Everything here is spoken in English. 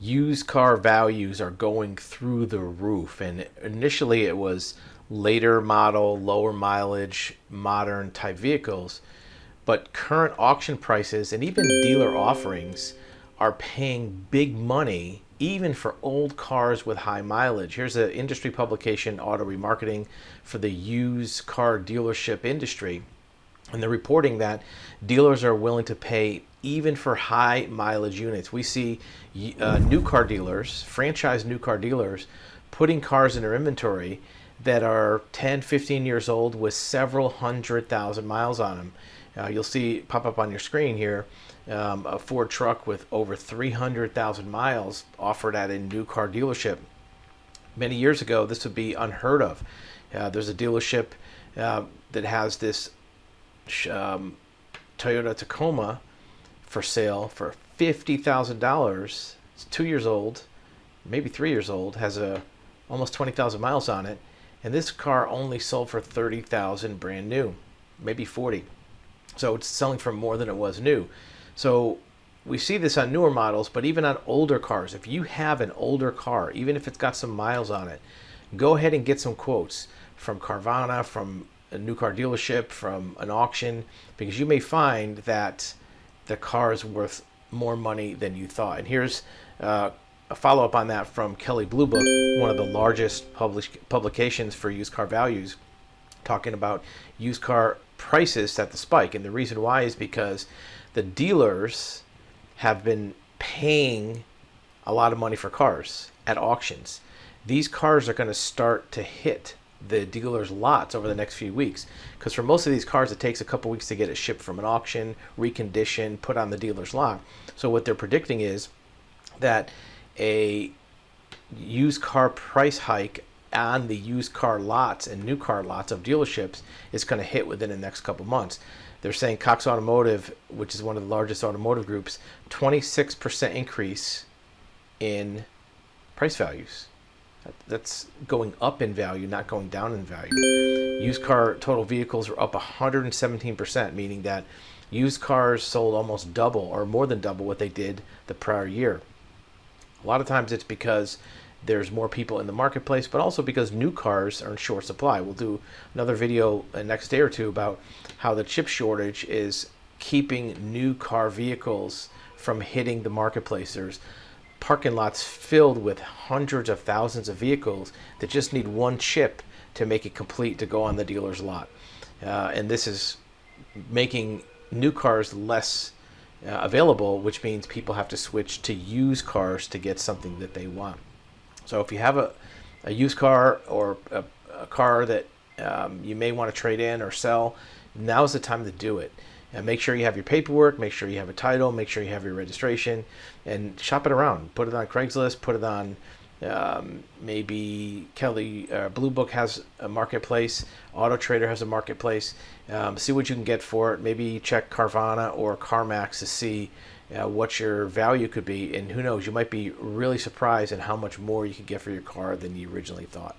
used car values are going through the roof. And initially it was later model, lower mileage, modern type vehicles. But current auction prices and even dealer offerings are paying big money even for old cars with high mileage. Here's an industry publication, Auto Remarketing, for the used car dealership industry. And they're reporting that dealers are willing to pay even for high mileage units. We see new car dealers, franchise new car dealers, putting cars in their inventory that are 10, 15 years old with several 100,000 miles on them. You'll see pop up on your screen here a Ford truck with over 300,000 miles offered at a new car dealership. Many years ago, this would be unheard of. There's a dealership that has this Toyota Tacoma for sale for $50,000. It's 2 years old, maybe 3 years old, has almost 20,000 miles on it, and this car only sold for 30,000 brand new, maybe 40. So it's selling for more than it was new. So we see this on newer models, but even on older cars. If you have an older car, even if it's got some miles on it, go ahead and get some quotes from Carvana, from a new car dealership, from an auction, because you may find that the car is worth more money than you thought. And here's a follow-up on that from Kelley Blue Book, one of the largest publications for used car values, talking about used car prices at the spike. And the reason why is because the dealers have been paying a lot of money for cars at auctions. These cars are going to start to hit the dealers' lots over the next few weeks, because for most of these cars it takes a couple weeks to get it shipped from an auction, reconditioned, put on the dealer's lot. So what they're predicting is that a used car price hike on the used car lots and new car lots of dealerships is going to hit within the next couple months. They're saying Cox Automotive, which is one of the largest automotive groups, 26% increase in price values. That's going up in value, not going down in value. Used car total vehicles are up 117%, meaning that used cars sold almost double or more than double what they did the prior year. A lot of times it's because there's more people in the marketplace, but also because new cars are in short supply. We'll do another video next day or two about how the chip shortage is keeping new car vehicles from hitting the marketplace. There's parking lots filled with hundreds of thousands of vehicles that just need one chip to make it complete to go on the dealer's lot. And this is making new cars less available, which means people have to switch to used cars to get something that they want. So if you have a used car or a car that you may want to trade in or sell, now's the time to do it. And make sure you have your paperwork, make sure you have a title, make sure you have your registration, and shop it around. Put it on Craigslist, put it on maybe Kelley Blue Book has a marketplace, Auto Trader has a marketplace. See what you can get for it. Maybe check Carvana or CarMax to see what your value could be, and who knows, you might be really surprised at how much more you could get for your car than you originally thought.